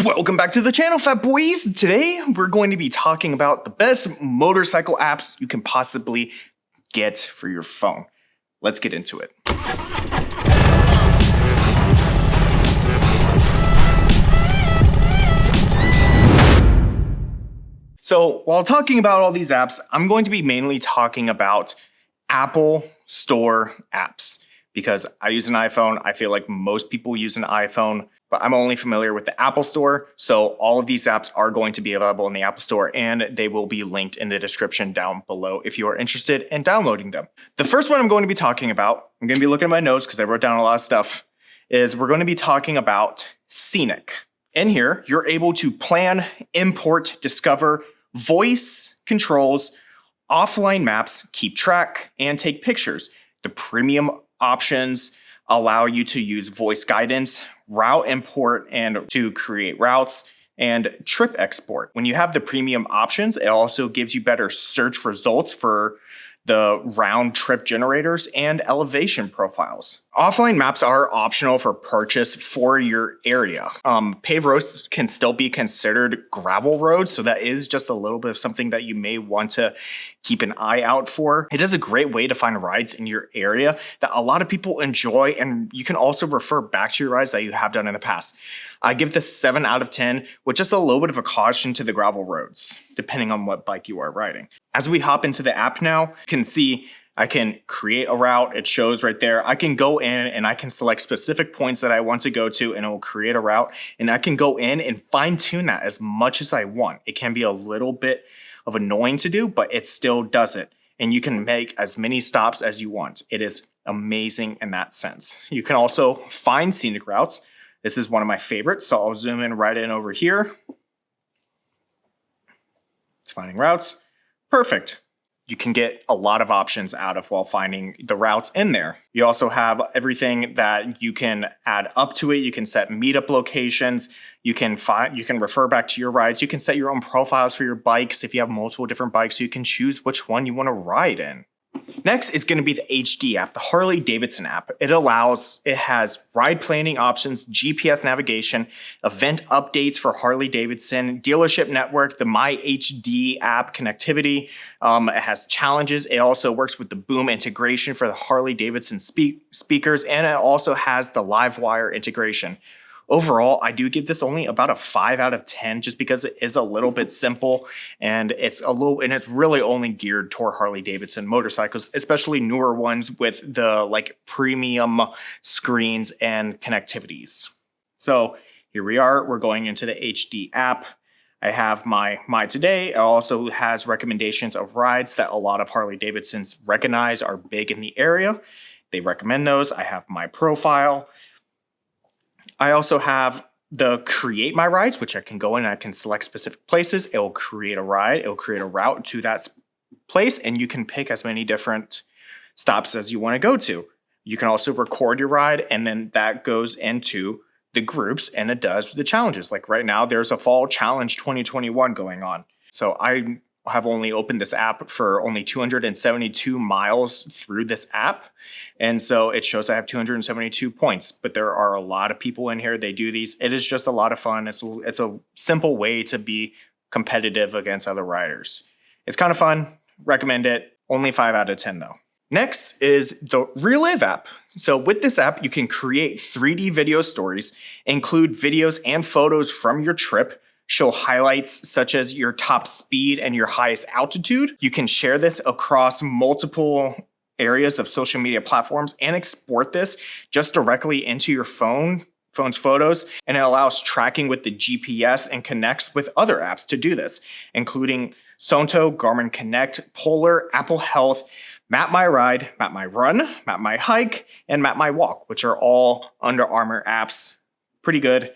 Welcome back to the channel, Fat Boys. Today, we're going to be talking about the best motorcycle apps you can possibly get for your phone. Let's get into it. So, while talking about all these apps, I'm going to be mainly talking about Apple Store apps because I use an iPhone. I feel like most people use an iPhone, but I'm only familiar with the Apple Store. So all of these apps are going to be available in the Apple Store and they will be linked in the description down below if you are interested in downloading them. The first one I'm going to be talking about, I'm going to be looking at my notes because I wrote down a lot of stuff, is we're going to be talking about Scenic. In here, you're able to plan, import, discover, voice controls, offline maps, keep track, and take pictures. The premium options allow you to use voice guidance, route import, and to create routes, and trip export. When you have the premium options, it also gives you better search results for the round trip generators and elevation profiles. Offline maps are optional for purchase for your area. Paved roads can still be considered gravel roads, so that is just a little bit of something that you may want to keep an eye out for. It is a great way to find rides in your area that a lot of people enjoy, and you can also refer back to your rides that you have done in the past. I give this 7 out of 10 with just a little bit of a caution to the gravel roads, depending on what bike you are riding. As we hop into the app now, you can see I can create a route. It shows right there. I can go in and I can select specific points that I want to go to and it will create a route. And I can go in and fine tune that as much as I want. It can be a little bit of annoying to do, but it still does it. And you can make as many stops as you want. It is amazing in that sense. You can also find scenic routes. This is one of my favorites, so I'll zoom in right in over here. It's finding routes. Perfect. You can get a lot of options out of while finding the routes in there. You also have everything that you can add up to it. You can set meetup locations. You can refer back to your rides. You can set your own profiles for your bikes. If you have multiple different bikes, so you can choose which one you want to ride in. Next is going to be the HD app, the Harley-Davidson app. It has ride planning options, GPS navigation, event updates for Harley-Davidson, dealership network, the My HD app connectivity. It has challenges. It also works with the Boom integration for the Harley-Davidson speakers, and it also has the Livewire integration. Overall, I do give this only about a 5 out of 10 just because it is a little bit simple and it's really only geared toward Harley-Davidson motorcycles, especially newer ones with the premium screens and connectivities. So here we are, we're going into the HD app. I have my Today. It also has recommendations of rides that a lot of Harley-Davidsons recognize are big in the area. They recommend those. I have my profile. I also have the Create My Rides, which I can go in and I can select specific places. It will create a ride. It will create a route to that place, and you can pick as many different stops as you want to go to. You can also record your ride, and then that goes into the groups, and it does the challenges. Like right now, there's a Fall Challenge 2021 going on. So I have only opened this app for only 272 miles through this app. And so it shows I have 272 points, but there are a lot of people in here. They do these. It is just a lot of fun. It's a simple way to be competitive against other riders. It's kind of fun. Recommend it. Only 5 out of 10 though. Next is the Relive app. So with this app, you can create 3D video stories, include videos and photos from your trip, show highlights such as your top speed and your highest altitude. You can share this across multiple areas of social media platforms and export this just directly into your phone's photos. And it allows tracking with the GPS and connects with other apps to do this, including Sonto, Garmin Connect, Polar, Apple Health, Map My Ride, Map My Run, Map My Hike, and Map My Walk, which are all Under Armour apps. Pretty good.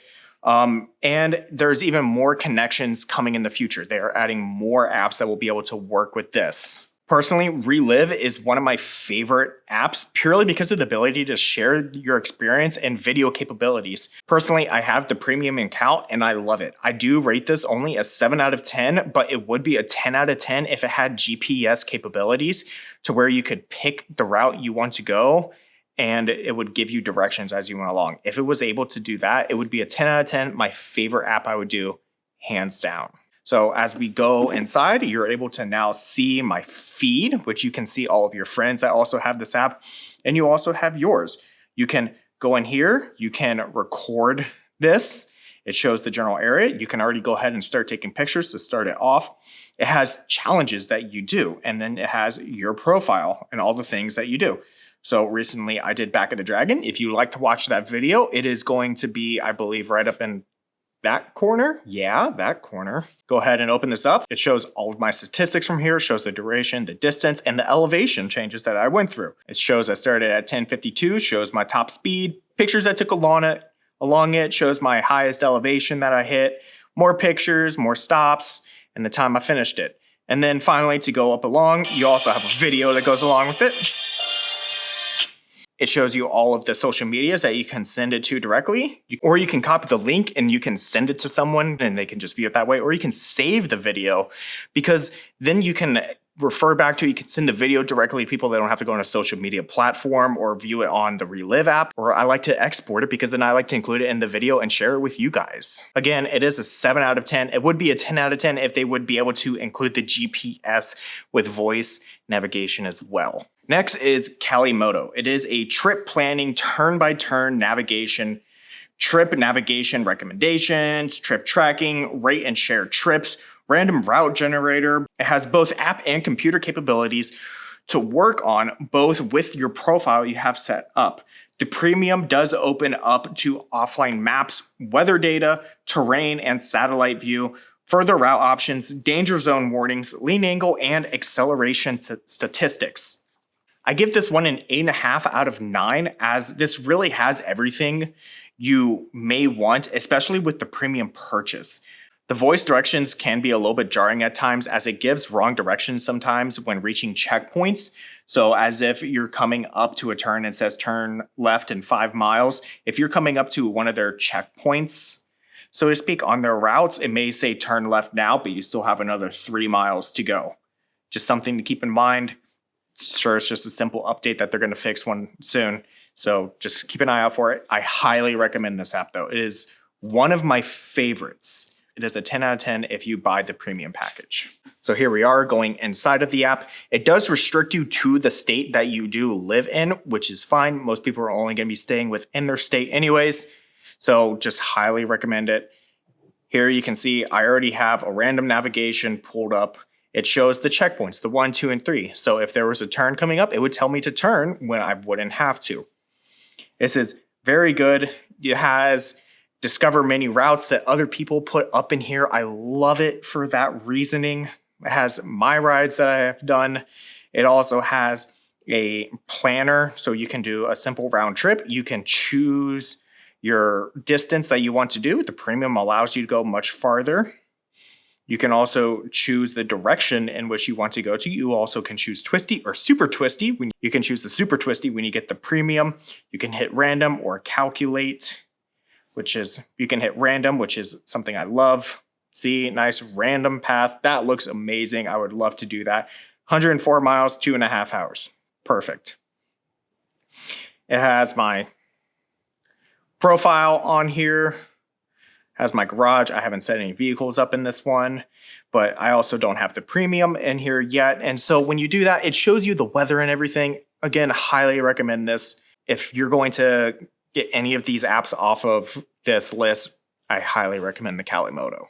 And there's even more connections coming in the future. They are adding more apps that will be able to work with this. Personally, Relive is one of my favorite apps purely because of the ability to share your experience and video capabilities. Personally, I have the premium account and I love it. I do rate this only a 7 out of 10, but it would be a 10 out of 10 if it had GPS capabilities to where you could pick the route you want to go and it would give you directions as you went along. If it was able to do that, it would be a 10 out of 10, my favorite app I would do, hands down. So as we go inside, you're able to now see my feed, which you can see all of your friends that also have this app, and you also have yours. You can go in here, you can record this. It shows the general area. You can already go ahead and start taking pictures to start it off. It has challenges that you do, and then it has your profile and all the things that you do. So recently I did Back of the Dragon. If you like to watch that video, it is going to be, I believe, right up in that corner. Yeah, that corner. Go ahead and open this up. It shows all of my statistics from here. It shows the duration, the distance, and the elevation changes that I went through. It shows I started at 1052, shows my top speed, pictures I took along it, shows my highest elevation that I hit, more pictures, more stops, and the time I finished it. And then finally, to go up along, you also have a video that goes along with it. It shows you all of the social medias that you can send it to directly, or you can copy the link and you can send it to someone and they can just view it that way, or you can save the video because then you can refer back to, you can send the video directly to people that don't have to go on a social media platform or view it on the Relive app. Or I like to export it because then I like to include it in the video and share it with you guys. Again, it is a 7 out of 10. It would be a 10 out of 10 if they would be able to include the GPS with voice navigation as well. Next is Calimoto. It is a trip planning, turn-by-turn navigation, trip navigation recommendations, trip tracking, rate and share trips, random route generator. It has both app and computer capabilities to work on both with your profile you have set up. The premium does open up to offline maps, weather data, terrain, and satellite view, further route options, danger zone warnings, lean angle, and acceleration statistics. I give this one an 8.5 out of 9 as this really has everything you may want, especially with the premium purchase. The voice directions can be a little bit jarring at times as it gives wrong directions sometimes when reaching checkpoints. So as if you're coming up to a turn and says turn left in 5 miles, if you're coming up to one of their checkpoints, so to speak, on their routes, it may say turn left now, but you still have another 3 miles to go. Just something to keep in mind. Sure, it's just a simple update that they're going to fix one soon. So just keep an eye out for it. I highly recommend this app though. It is one of my favorites. It is a 10 out of 10 if you buy the premium package. So here we are going inside of the app. It does restrict you to the state that you do live in, which is fine. Most people are only going to be staying within their state anyways. So just highly recommend it. Here you can see I already have a random navigation pulled up. It shows the checkpoints, the 1, 2, and 3. So if there was a turn coming up, it would tell me to turn when I wouldn't have to. This is very good. It has discover many routes that other people put up in here. I love it for that reasoning. It has my rides that I have done. It also has a planner, so you can do a simple round trip. You can choose your distance that you want to do. The premium allows you to go much farther. You can also choose the direction in which you want to go to. You also can choose twisty or super twisty. You can choose the super twisty when you get the premium. You can hit random or calculate, which is, you can hit random, which is something I love. See, nice random path. That looks amazing. I would love to do that. 104 miles, 2.5 hours. Perfect. It has my profile on here. Has my garage. I haven't set any vehicles up in this one, but I also don't have the premium in here yet. And so when you do that, it shows you the weather and everything. Again, highly recommend this. If you're going to get any of these apps off of this list, I highly recommend the Calimoto.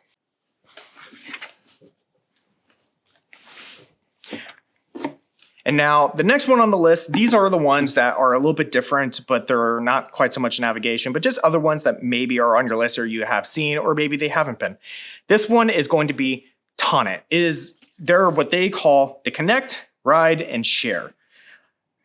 And now the next one on the list, these are the ones that are a little bit different, but they're not quite so much navigation, but just other ones that maybe are on your list or you have seen, or maybe they haven't been. This one is going to be Tonit. They're what they call the connect, ride, and share.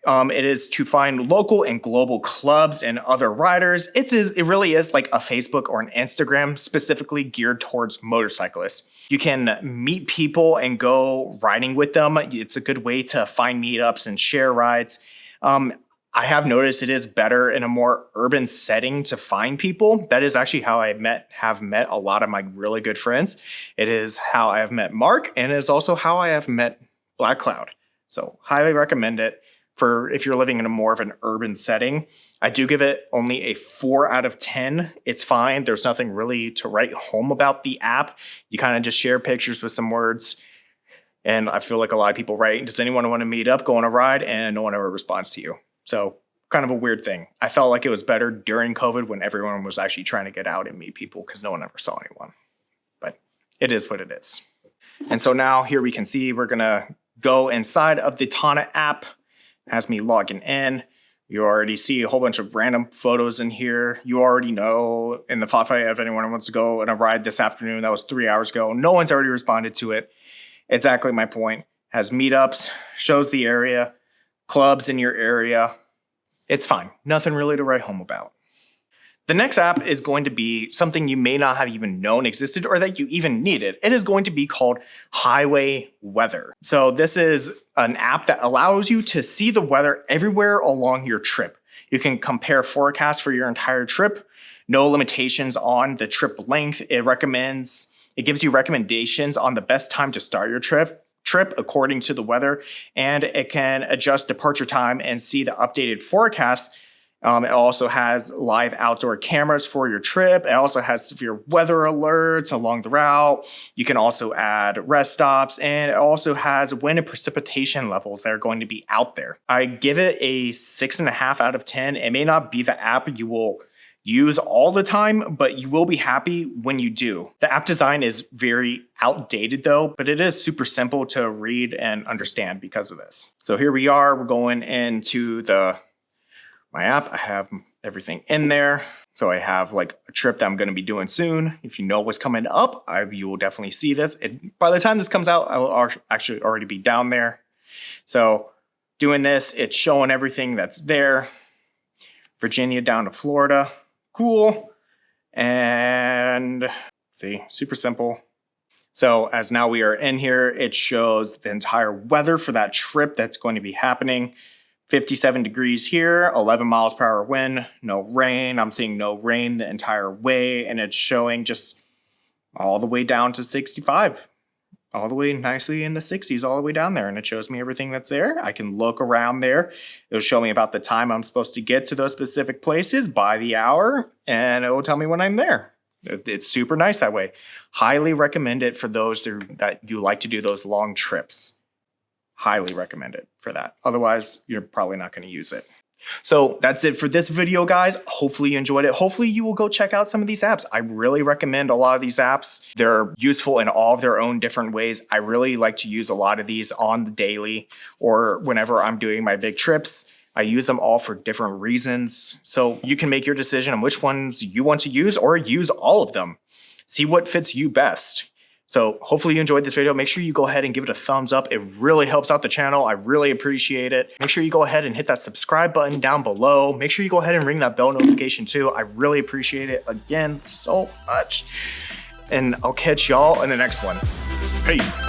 It is to find local and global clubs and other riders. It really is like a Facebook or an Instagram specifically geared towards motorcyclists. You can meet people and go riding with them. It's a good way to find meetups and share rides. I have noticed it is better in a more urban setting to find people. That is actually how I have met a lot of my really good friends. It is how I have met Mark, and it is also how I have met Black Cloud. So highly recommend it. for if you're living in a more of an urban setting. I do give it only a 4 out of 10. It's fine. There's nothing really to write home about the app. You kind of just share pictures with some words. And I feel like a lot of people write, does anyone want to meet up, go on a ride? And no one ever responds to you. So kind of a weird thing. I felt like it was better during COVID when everyone was actually trying to get out and meet people because no one ever saw anyone. But it is what it is. And so now here we can see we're going to go inside of the Tonit app. It has me logging in. You already see a whole bunch of random photos in here. You already know in the thought fight if anyone wants to go on a ride this afternoon. That was 3 hours ago. No one's already responded to it. Exactly my point. Has meetups, shows the area, clubs in your area. It's fine. Nothing really to write home about. The next app is going to be something you may not have even known existed or that you even needed. It is going to be called HighwayWeather. So this is an app that allows you to see the weather everywhere along your trip. You can compare forecasts for your entire trip. No limitations on the trip length. It gives you recommendations on the best time to start your trip according to the weather, and it can adjust departure time and see the updated forecasts. It also has live outdoor cameras for your trip. It also has severe weather alerts along the route. You can also add rest stops, and it also has wind and precipitation levels that are going to be out there. I give it a 6.5 out of 10. It may not be the app you will use all the time, but you will be happy when you do. The app design is very outdated though, but it is super simple to read and understand because of this. So here we are, we're going into my app. I have everything in there. So I have like a trip that I'm going to be doing soon. If you know what's coming up, you will definitely see this. By the time this comes out, I will actually already be down there. So doing this, it's showing everything that's there. Virginia down to Florida. Cool. And see, super simple. So as now we are in here, it shows the entire weather for that trip that's going to be happening. 57 degrees here, 11 miles per hour wind, no rain. I'm seeing no rain the entire way, and it's showing just all the way down to 65. All the way nicely in the 60s, all the way down there. And it shows me everything that's there. I can look around there. It'll show me about the time I'm supposed to get to those specific places by the hour, and it will tell me when I'm there. It's super nice that way. Highly recommend it for those that you like to do those long trips. Highly recommend it for that. Otherwise, you're probably not going to use it. So that's it for this video, guys. Hopefully you enjoyed it. Hopefully you will go check out some of these apps. I really recommend a lot of these apps. They're useful in all of their own different ways. I really like to use a lot of these on the daily or whenever I'm doing my big trips. I use them all for different reasons. So you can make your decision on which ones you want to use or use all of them. See what fits you best. So hopefully you enjoyed this video. Make sure you go ahead and give it a thumbs up. It really helps out the channel. I really appreciate it. Make sure you go ahead and hit that subscribe button down below. Make sure you go ahead and ring that bell notification too. I really appreciate it again so much. And I'll catch y'all in the next one. Peace.